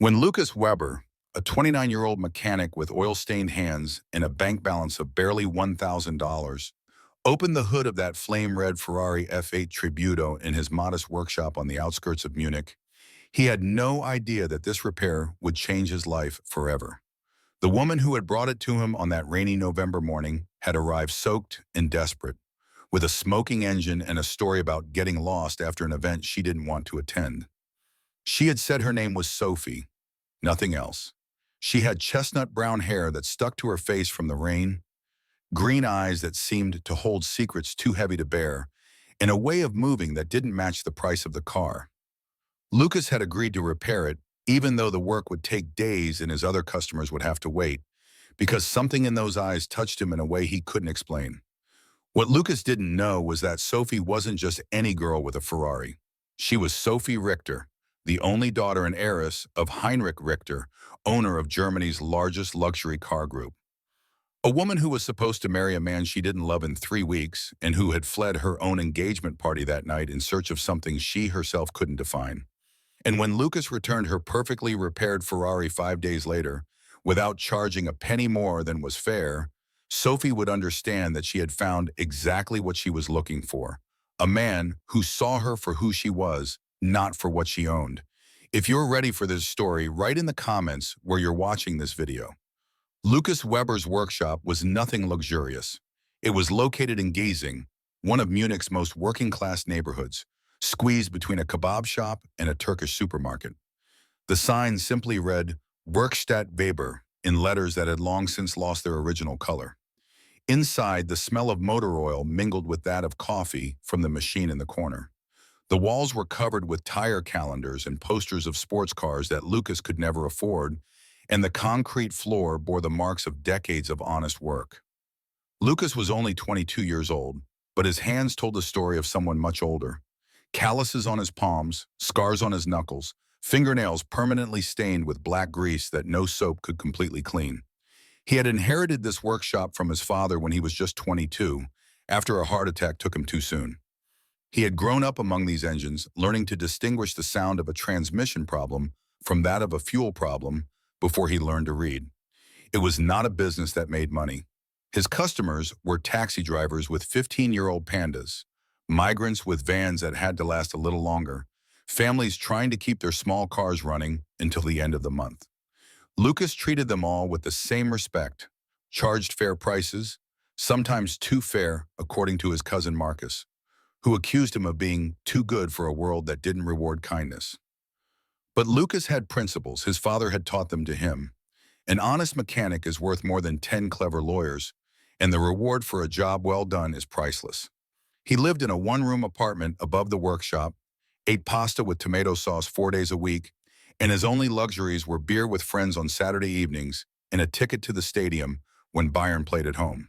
When Lucas Weber, a 29-year-old mechanic with oil-stained hands and a bank balance of barely $1,000, opened the hood of that flame-red Ferrari F8 Tributo in his modest workshop on the outskirts of Munich, he had no idea that this repair would change his life forever. The woman who had brought it to him on that rainy November morning had arrived soaked and desperate, with a smoking engine and a story about getting lost after an event she didn't want to attend. She had said her name was Sophie, nothing else. She had chestnut brown hair that stuck to her face from the rain, green eyes that seemed to hold secrets too heavy to bear, and a way of moving that didn't match the price of the car. Lucas had agreed to repair it, even though the work would take days and his other customers would have to wait, because something in those eyes touched him in a way he couldn't explain. What Lucas didn't know was that Sophie wasn't just any girl with a Ferrari. She was Sophie Richter, the only daughter and heiress of Heinrich Richter, owner of Germany's largest luxury car group. A woman who was supposed to marry a man she didn't love in 3 weeks and who had fled her own engagement party that night in search of something she herself couldn't define. And when Lucas returned her perfectly repaired Ferrari 5 days later, without charging a penny more than was fair, Sophie would understand that she had found exactly what she was looking for. A man who saw her for who she was, not for what she owned. If you're ready for this story, write in the comments where you're watching this video. Lucas Weber's workshop was nothing luxurious. It was located in Giesing, one of Munich's most working-class neighborhoods, squeezed between a kebab shop and a Turkish supermarket. The sign simply read, Werkstatt Weber, in letters that had long since lost their original color. Inside, the smell of motor oil mingled with that of coffee from the machine in the corner. The walls were covered with tire calendars and posters of sports cars that Lucas could never afford, and the concrete floor bore the marks of decades of honest work. Lucas was only 22 years old, but his hands told the story of someone much older. Calluses on his palms, scars on his knuckles, fingernails permanently stained with black grease that no soap could completely clean. He had inherited this workshop from his father when he was just 22, after a heart attack took him too soon. He had grown up among these engines, learning to distinguish the sound of a transmission problem from that of a fuel problem before he learned to read. It was not a business that made money. His customers were taxi drivers with 15-year-old pandas, migrants with vans that had to last a little longer, families trying to keep their small cars running until the end of the month. Lucas treated them all with the same respect, charged fair prices, sometimes too fair, according to his cousin Marcus, who accused him of being too good for a world that didn't reward kindness. But Lucas had principles his father had taught them to him. An honest mechanic is worth more than 10 clever lawyers, and the reward for a job well done is priceless. He lived in a one-room apartment above the workshop, ate pasta with tomato sauce 4 days a week, and his only luxuries were beer with friends on Saturday evenings and a ticket to the stadium when Bayern played at home.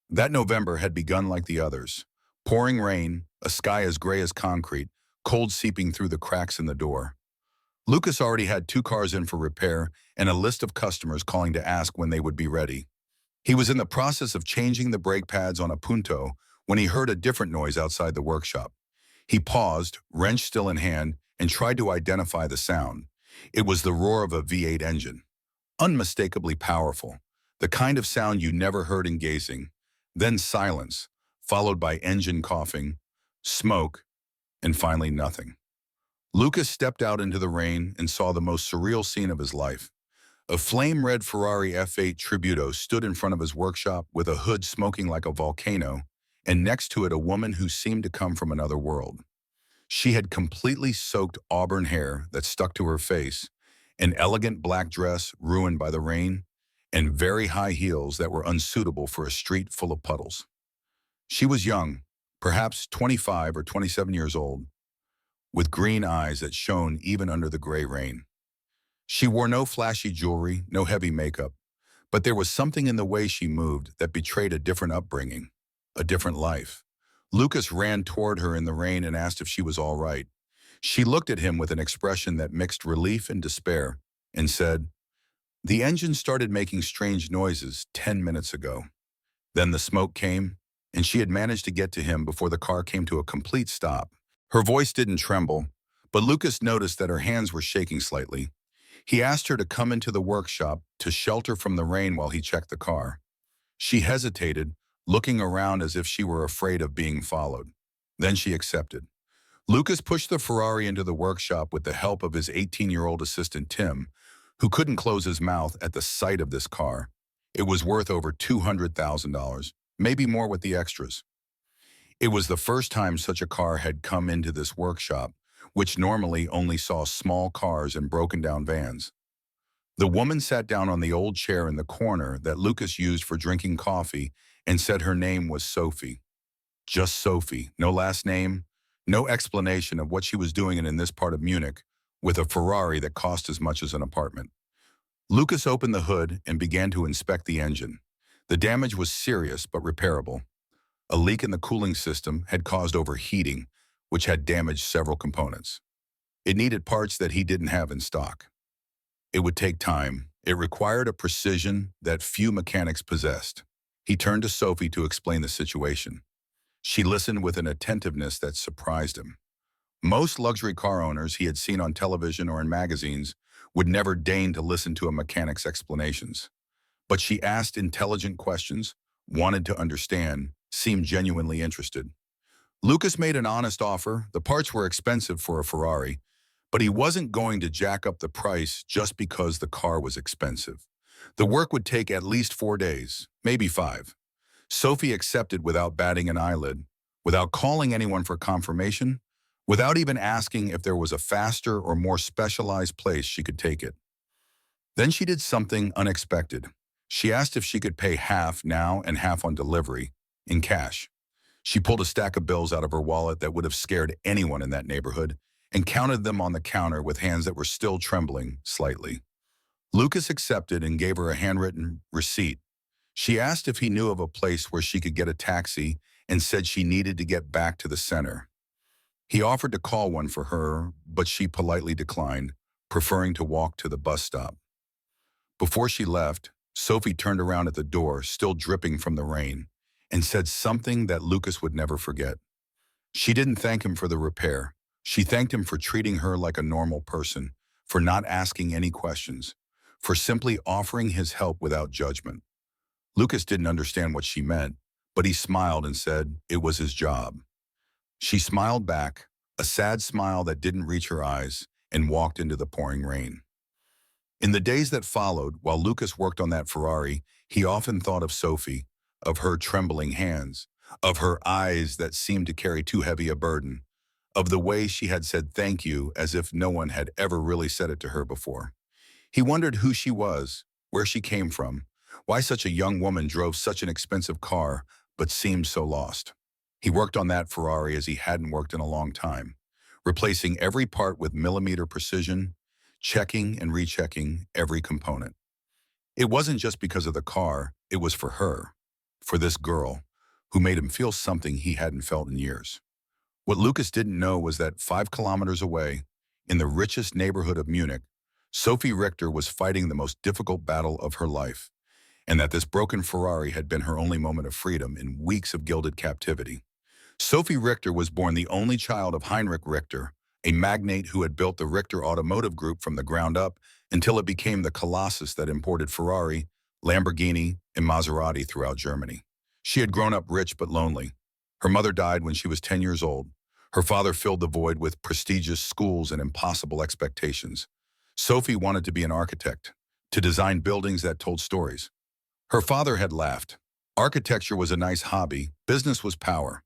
That November had begun like the others. Pouring rain, a sky as gray as concrete, cold seeping through the cracks in the door. Lucas already had 2 cars in for repair and a list of customers calling to ask when they would be ready. He was in the process of changing the brake pads on a Punto when he heard a different noise outside the workshop. He paused, wrench still in hand, and tried to identify the sound. It was the roar of a V8 engine. Unmistakably powerful, the kind of sound you never heard in Giesing. Then silence, followed by engine coughing, smoke, and finally nothing. Lucas stepped out into the rain and saw the most surreal scene of his life. A flame-red Ferrari F8 Tributo stood in front of his workshop with a hood smoking like a volcano, and next to it a woman who seemed to come from another world. She had completely soaked auburn hair that stuck to her face, an elegant black dress ruined by the rain, and very high heels that were unsuitable for a street full of puddles. She was young, perhaps 25 or 27 years old, with green eyes that shone even under the gray rain. She wore no flashy jewelry, no heavy makeup, but there was something in the way she moved that betrayed a different upbringing, a different life. Lucas ran toward her in the rain and asked if she was all right. She looked at him with an expression that mixed relief and despair and said, "The engine started making strange noises 10 minutes ago. Then the smoke came, and she had managed to get to him before the car came to a complete stop." Her voice didn't tremble, but Lucas noticed that her hands were shaking slightly. He asked her to come into the workshop to shelter from the rain while he checked the car. She hesitated, looking around as if she were afraid of being followed. Then she accepted. Lucas pushed the Ferrari into the workshop with the help of his 18-year-old assistant Tim, who couldn't close his mouth at the sight of this car. It was worth over $200,000, maybe more with the extras. It was the first time such a car had come into this workshop, which normally only saw small cars and broken-down vans. The woman sat down on the old chair in the corner that Lucas used for drinking coffee and said her name was Sophie. Just Sophie, no last name, no explanation of what she was doing in this part of Munich with a Ferrari that cost as much as an apartment. Lucas opened the hood and began to inspect the engine. The damage was serious but repairable. A leak in the cooling system had caused overheating, which had damaged several components. It needed parts that he didn't have in stock. It would take time. It required a precision that few mechanics possessed. He turned to Sophie to explain the situation. She listened with an attentiveness that surprised him. Most luxury car owners he had seen on television or in magazines would never deign to listen to a mechanic's explanations. But she asked intelligent questions, wanted to understand, seemed genuinely interested. Lucas made an honest offer. The parts were expensive for a Ferrari, but he wasn't going to jack up the price just because the car was expensive. The work would take at least 4 days, maybe 5. Sophie accepted without batting an eyelid, without calling anyone for confirmation, without even asking if there was a faster or more specialized place she could take it. Then she did something unexpected. She asked if she could pay half now and half on delivery, in cash. She pulled a stack of bills out of her wallet that would have scared anyone in that neighborhood and counted them on the counter with hands that were still trembling slightly. Lucas accepted and gave her a handwritten receipt. She asked if he knew of a place where she could get a taxi and said she needed to get back to the center. He offered to call one for her, but she politely declined, preferring to walk to the bus stop. Before she left, Sophie turned around at the door, still dripping from the rain, and said something that Lucas would never forget. She didn't thank him for the repair. She thanked him for treating her like a normal person, for not asking any questions, for simply offering his help without judgment. Lucas didn't understand what she meant, but he smiled and said it was his job. She smiled back, a sad smile that didn't reach her eyes, and walked into the pouring rain. In the days that followed, while Lucas worked on that Ferrari, he often thought of Sophie, of her trembling hands, of her eyes that seemed to carry too heavy a burden, of the way she had said thank you as if no one had ever really said it to her before. He wondered who she was, where she came from, why such a young woman drove such an expensive car but seemed so lost. He worked on that Ferrari as he hadn't worked in a long time, replacing every part with millimeter precision, checking and rechecking every component. It wasn't just because of the car, it was for her, for this girl, who made him feel something he hadn't felt in years. What Lucas didn't know was that 5 kilometers away, in the richest neighborhood of Munich, Sophie Richter was fighting the most difficult battle of her life, and that this broken Ferrari had been her only moment of freedom in weeks of gilded captivity. Sophie Richter was born the only child of Heinrich Richter, a magnate who had built the Richter Automotive Group from the ground up until it became the colossus that imported Ferrari, Lamborghini, and Maserati throughout Germany. She had grown up rich but lonely. Her mother died when she was 10 years old. Her father filled the void with prestigious schools and impossible expectations. Sophie wanted to be an architect, to design buildings that told stories. Her father had laughed. Architecture was a nice hobby, business was power.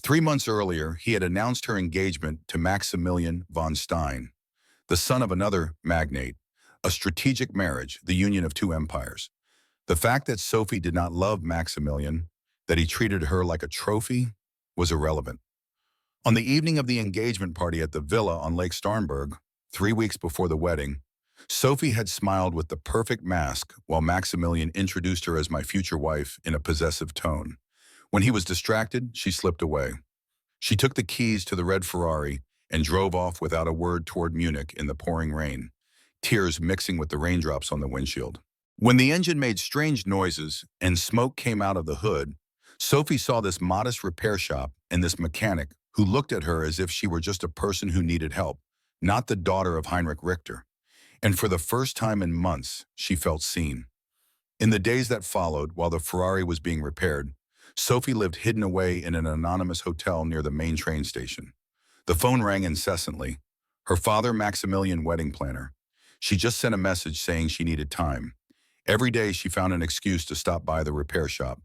3 months earlier, he had announced her engagement to Maximilian von Stein, the son of another magnate, a strategic marriage, the union of 2 empires. The fact that Sophie did not love Maximilian, that he treated her like a trophy, was irrelevant. On the evening of the engagement party at the villa on Lake Starnberg, 3 weeks before the wedding, Sophie had smiled with the perfect mask while Maximilian introduced her as my future wife in a possessive tone. When he was distracted, she slipped away. She took the keys to the red Ferrari and drove off without a word toward Munich in the pouring rain, tears mixing with the raindrops on the windshield. When the engine made strange noises and smoke came out of the hood, Sophie saw this modest repair shop and this mechanic who looked at her as if she were just a person who needed help, not the daughter of Heinrich Richter. And for the first time in months, she felt seen. In the days that followed, while the Ferrari was being repaired, Sophie lived hidden away in an anonymous hotel near the main train station. The phone rang incessantly. Her father, Maximilian, wedding planner. She just sent a message saying she needed time. Every day she found an excuse to stop by the repair shop.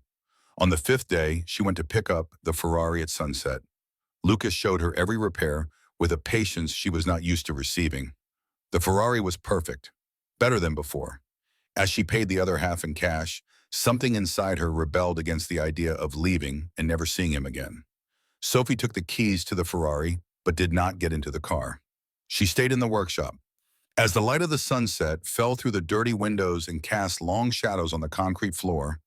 On the fifth day, she went to pick up the Ferrari at sunset. Lucas showed her every repair with a patience she was not used to receiving. The Ferrari was perfect, better than before. As she paid the other half in cash, something inside her rebelled against the idea of leaving and never seeing him again. Sophie took the keys to the Ferrari, but did not get into the car. She stayed in the workshop. As the light of the sunset fell through the dirty windows and cast long shadows on the concrete floor,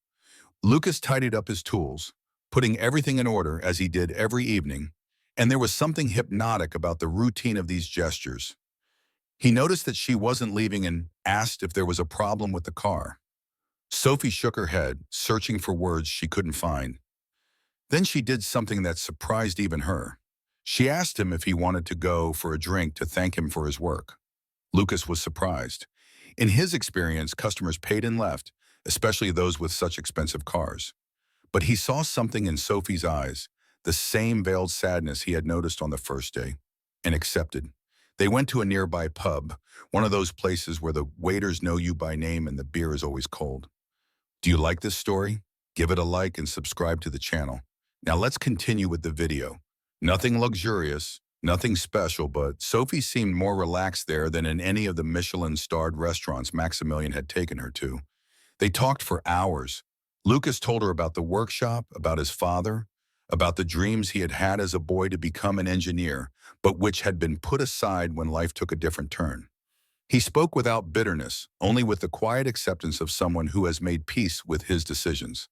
Lucas tidied up his tools, putting everything in order as he did every evening, and there was something hypnotic about the routine of these gestures. He noticed that she wasn't leaving and asked if there was a problem with the car. Sophie shook her head, searching for words she couldn't find. Then she did something that surprised even her. She asked him if he wanted to go for a drink to thank him for his work. Lucas was surprised. In his experience, customers paid and left, especially those with such expensive cars. But he saw something in Sophie's eyes, the same veiled sadness he had noticed on the first day, and accepted. They went to a nearby pub, one of those places where the waiters know you by name and the beer is always cold. Do you like this story? Give it a like and subscribe to the channel. Now let's continue with the video. Nothing luxurious, nothing special, but Sophie seemed more relaxed there than in any of the Michelin-starred restaurants Maximilian had taken her to. They talked for hours. Lucas told her about the workshop, about his father, about the dreams he had had as a boy to become an engineer, but which had been put aside when life took a different turn. He spoke without bitterness, only with the quiet acceptance of someone who has made peace with his decisions.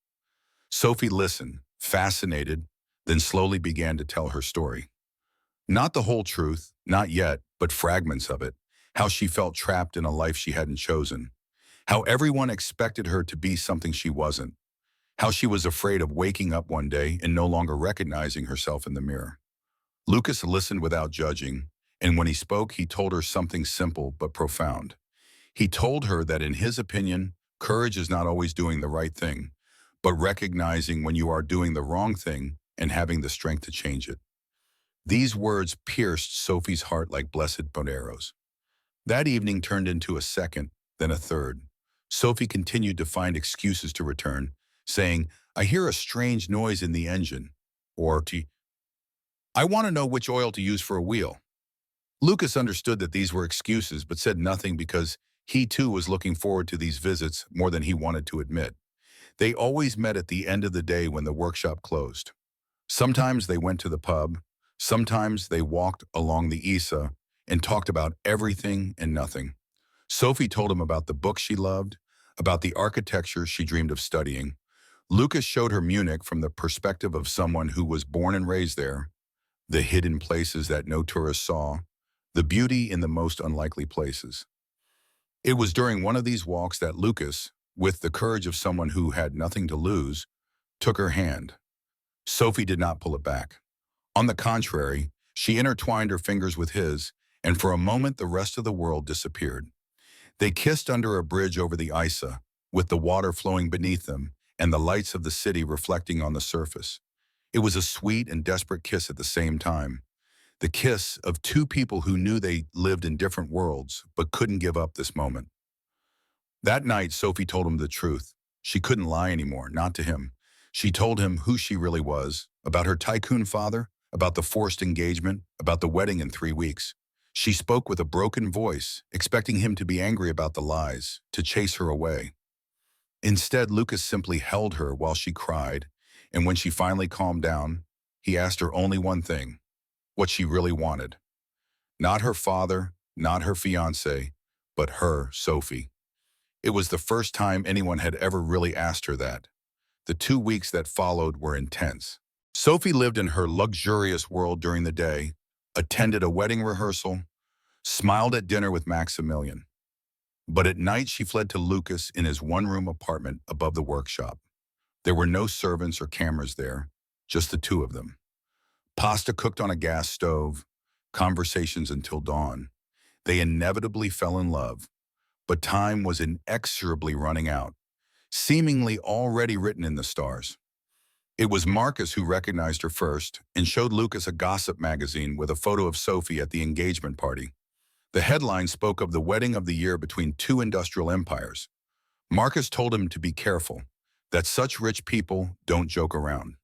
Sophie listened, fascinated, then slowly began to tell her story. Not the whole truth, not yet, but fragments of it. How she felt trapped in a life she hadn't chosen. How everyone expected her to be something she wasn't. How she was afraid of waking up one day and no longer recognizing herself in the mirror. Lucas listened without judging, and when he spoke, he told her something simple but profound. He told her that in his opinion, courage is not always doing the right thing, but recognizing when you are doing the wrong thing and having the strength to change it. These words pierced Sophie's heart like blessed arrows. That evening turned into a second, then a third. Sophie continued to find excuses to return, saying, I hear a strange noise in the engine, or I want to know which oil to use for a wheel. Lucas understood that these were excuses but said nothing because he too was looking forward to these visits more than he wanted to admit. They always met at the end of the day when the workshop closed. Sometimes they went to the pub, sometimes they walked along the Isa and talked about everything and nothing. Sophie told him about the books she loved, about the architecture she dreamed of studying. Lucas showed her Munich from the perspective of someone who was born and raised there, the hidden places that no tourist saw, the beauty in the most unlikely places. It was during one of these walks that Lucas, with the courage of someone who had nothing to lose, took her hand. Sophie did not pull it back. On the contrary, she intertwined her fingers with his, and for a moment the rest of the world disappeared. They kissed under a bridge over the Isa, with the water flowing beneath them and the lights of the city reflecting on the surface. It was a sweet and desperate kiss at the same time. The kiss of two people who knew they lived in different worlds but couldn't give up this moment. That night, Sophie told him the truth. She couldn't lie anymore, not to him. She told him who she really was, about her tycoon father, about the forced engagement, about the wedding in 3 weeks. She spoke with a broken voice, expecting him to be angry about the lies, to chase her away. Instead, Lucas simply held her while she cried, and when she finally calmed down, he asked her only one thing, what she really wanted. Not her father, not her fiancé, but her, Sophie. It was the first time anyone had ever really asked her that. The 2 weeks that followed were intense. Sophie lived in her luxurious world during the day, attended a wedding rehearsal, smiled at dinner with Maximilian. But at night she fled to Lucas in his one-room apartment above the workshop. There were no servants or cameras there, just the two of them. Pasta cooked on a gas stove, conversations until dawn. They inevitably fell in love, but time was inexorably running out, seemingly already written in the stars. It was Marcus who recognized her first and showed Lucas a gossip magazine with a photo of Sophie at the engagement party. The headline spoke of the wedding of the year between two industrial empires. Marcus told him to be careful, that such rich people don't joke around.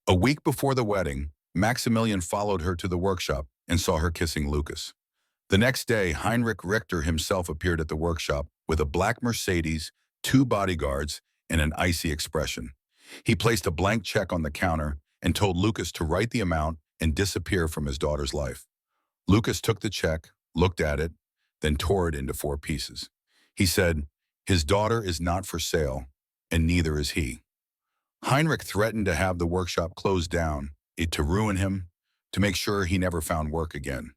A week before the wedding, Maximilian followed her to the workshop and saw her kissing Lucas. The next day, Heinrich Richter himself appeared at the workshop with a black Mercedes, two bodyguards, and an icy expression. He placed a blank check on the counter and told Lucas to write the amount and disappear from his daughter's life. Lucas took the check, looked at it, then tore it into 4 pieces. He said, "His daughter is not for sale, and neither is he." Heinrich threatened to have the workshop closed down, to ruin him, to make sure he never found work again.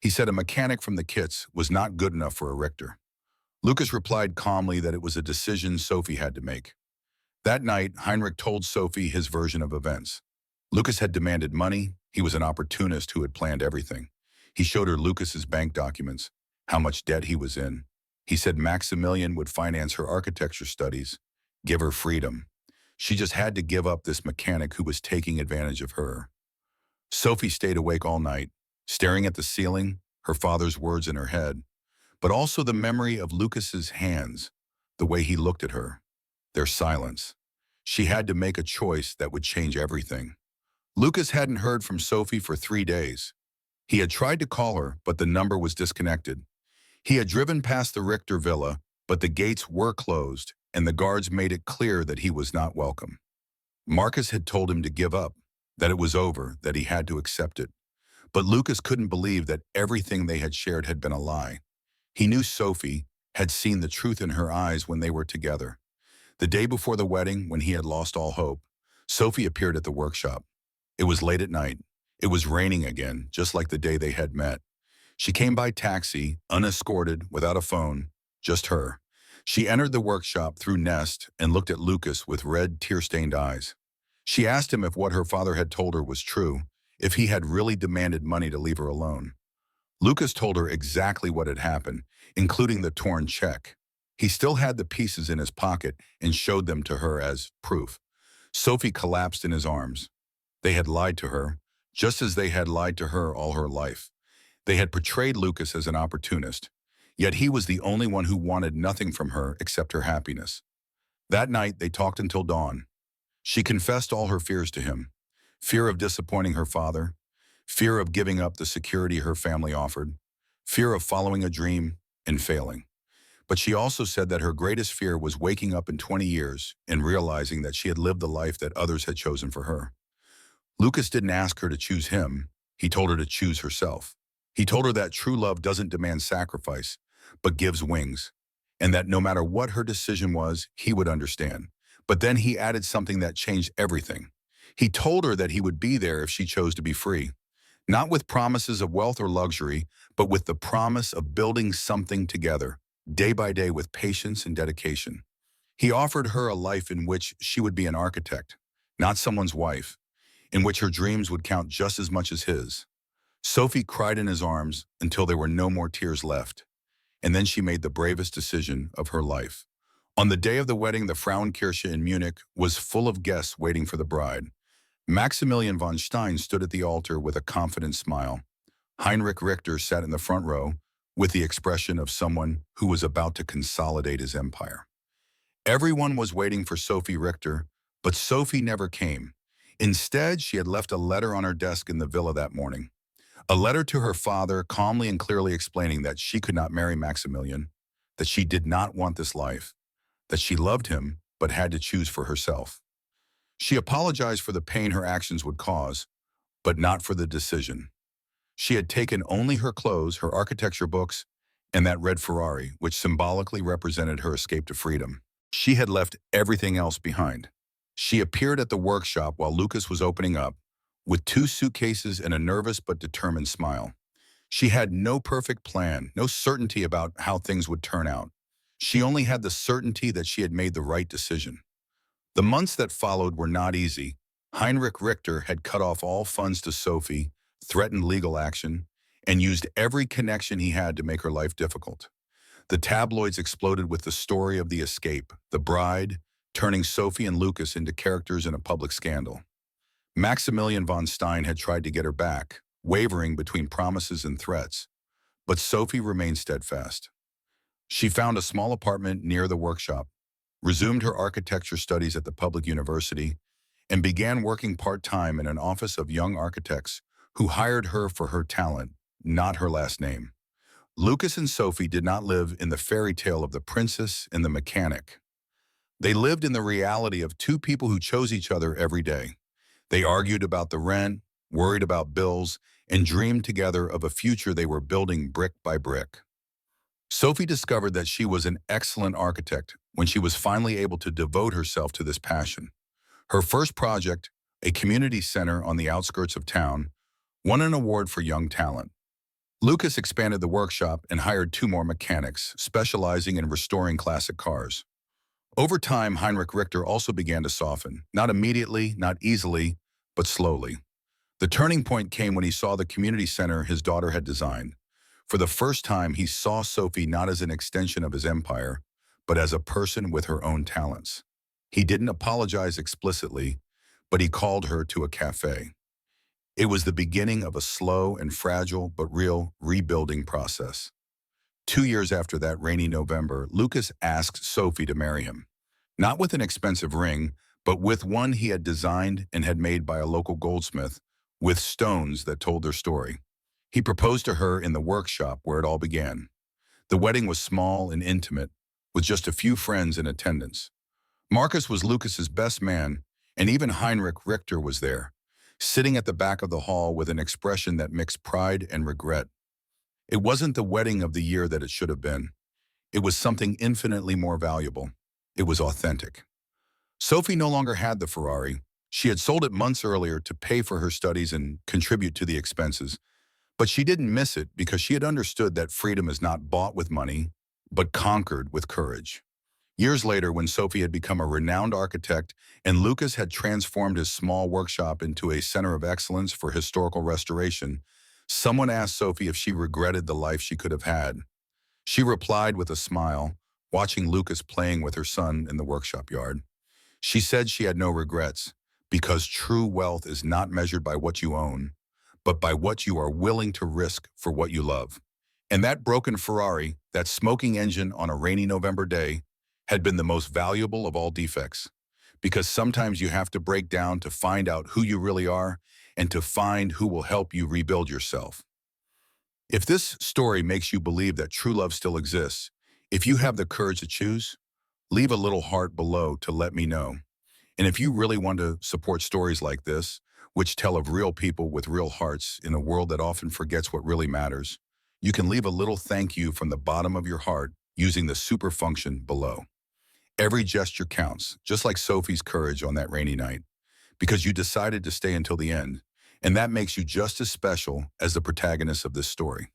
He said a mechanic from the kits was not good enough for a Richter. Lucas replied calmly that it was a decision Sophie had to make. That night, Heinrich told Sophie his version of events. Lucas had demanded money. He was an opportunist who had planned everything. He showed her Lucas's bank documents, how much debt he was in. He said Maximilian would finance her architecture studies, give her freedom. She just had to give up this mechanic who was taking advantage of her. Sophie stayed awake all night, staring at the ceiling, her father's words in her head, but also the memory of Lucas's hands, the way he looked at her, their silence. She had to make a choice that would change everything. Lucas hadn't heard from Sophie for 3 days. He had tried to call her, but the number was disconnected. He had driven past the Richter villa, but the gates were closed, and the guards made it clear that he was not welcome. Marcus had told him to give up, that it was over, that he had to accept it. But Lucas couldn't believe that everything they had shared had been a lie. He knew Sophie had seen the truth in her eyes when they were together. The day before the wedding, when he had lost all hope, Sophie appeared at the workshop. It was late at night. It was raining again, just like the day they had met. She came by taxi, unescorted, without a phone, just her. She entered the workshop through Nest and looked at Lucas with red, tear-stained eyes. She asked him if what her father had told her was true, if he had really demanded money to leave her alone. Lucas told her exactly what had happened, including the torn check. He still had the pieces in his pocket and showed them to her as proof. Sophie collapsed in his arms. They had lied to her, just as they had lied to her all her life. They had portrayed Lucas as an opportunist, yet he was the only one who wanted nothing from her except her happiness. That night, they talked until dawn. She confessed all her fears to him: fear of disappointing her father, fear of giving up the security her family offered, fear of following a dream and failing. But she also said that her greatest fear was waking up in 20 years and realizing that she had lived the life that others had chosen for her. Lucas didn't ask her to choose him. He told her to choose herself. He told her that true love doesn't demand sacrifice, but gives wings, and that no matter what her decision was, he would understand. But then he added something that changed everything. He told her that he would be there if she chose to be free, not with promises of wealth or luxury, but with the promise of building something together, day by day, with patience and dedication. He offered her a life in which she would be an architect, not someone's wife, in which her dreams would count just as much as his. Sophie cried in his arms until there were no more tears left, and then she made the bravest decision of her life. On the day of the wedding, the Frauenkirche in Munich was full of guests waiting for the bride. Maximilian von Stein stood at the altar with a confident smile. Heinrich Richter sat in the front row with the expression of someone who was about to consolidate his empire. Everyone was waiting for Sophie Richter, but Sophie never came. Instead, she had left a letter on her desk in the villa that morning. A letter to her father, calmly and clearly explaining that she could not marry Maximilian, that she did not want this life, that she loved him but had to choose for herself. She apologized for the pain her actions would cause, but not for the decision. She had taken only her clothes, her architecture books, and that red Ferrari, which symbolically represented her escape to freedom. She had left everything else behind. She appeared at the workshop while Lucas was opening up, with 2 suitcases and a nervous but determined smile. She had no perfect plan, no certainty about how things would turn out. She only had the certainty that she had made the right decision. The months that followed were not easy. Heinrich Richter had cut off all funds to Sophie, threatened legal action, and used every connection he had to make her life difficult. The tabloids exploded with the story of the escape, the bride, turning Sophie and Lucas into characters in a public scandal. Maximilian von Stein had tried to get her back, wavering between promises and threats, but Sophie remained steadfast. She found a small apartment near the workshop, resumed her architecture studies at the public university, and began working part-time in an office of young architects who hired her for her talent, not her last name. Lucas and Sophie did not live in the fairy tale of the princess and the mechanic. They lived in the reality of two people who chose each other every day. They argued about the rent, worried about bills, and dreamed together of a future they were building brick by brick. Sophie discovered that she was an excellent architect when she was finally able to devote herself to this passion. Her first project, a community center on the outskirts of town, won an award for young talent. Lucas expanded the workshop and hired two more mechanics, specializing in restoring classic cars. Over time, Heinrich Richter also began to soften, not immediately, not easily, but slowly. The turning point came when he saw the community center his daughter had designed. For the first time, he saw Sophie not as an extension of his empire, but as a person with her own talents. He didn't apologize explicitly, but he called her to a cafe. It was the beginning of a slow and fragile but real rebuilding process. 2 years after that rainy November, Lucas asked Sophie to marry him. Not with an expensive ring, but with one he had designed and had made by a local goldsmith, with stones that told their story. He proposed to her in the workshop where it all began. The wedding was small and intimate, with just a few friends in attendance. Marcus was Lucas's best man, and even Heinrich Richter was there, sitting at the back of the hall with an expression that mixed pride and regret. It wasn't the wedding of the year that it should have been. It was something infinitely more valuable. It was authentic. Sophie no longer had the Ferrari. She had sold it months earlier to pay for her studies and contribute to the expenses. But she didn't miss it because she had understood that freedom is not bought with money, but conquered with courage. Years later, when Sophie had become a renowned architect and Lucas had transformed his small workshop into a center of excellence for historical restoration, someone asked Sophie if she regretted the life she could have had. She replied with a smile, watching Lucas playing with her son in the workshop yard. She said she had no regrets, because true wealth is not measured by what you own, but by what you are willing to risk for what you love. And that broken Ferrari, that smoking engine on a rainy November day, had been the most valuable of all defects. Because sometimes you have to break down to find out who you really are and to find who will help you rebuild yourself. If this story makes you believe that true love still exists, if you have the courage to choose, leave a little heart below to let me know. And if you really want to support stories like this, which tell of real people with real hearts in a world that often forgets what really matters, you can leave a little thank you from the bottom of your heart using the super function below. Every gesture counts, just like Sophie's courage on that rainy night, because you decided to stay until the end, and that makes you just as special as the protagonist of this story.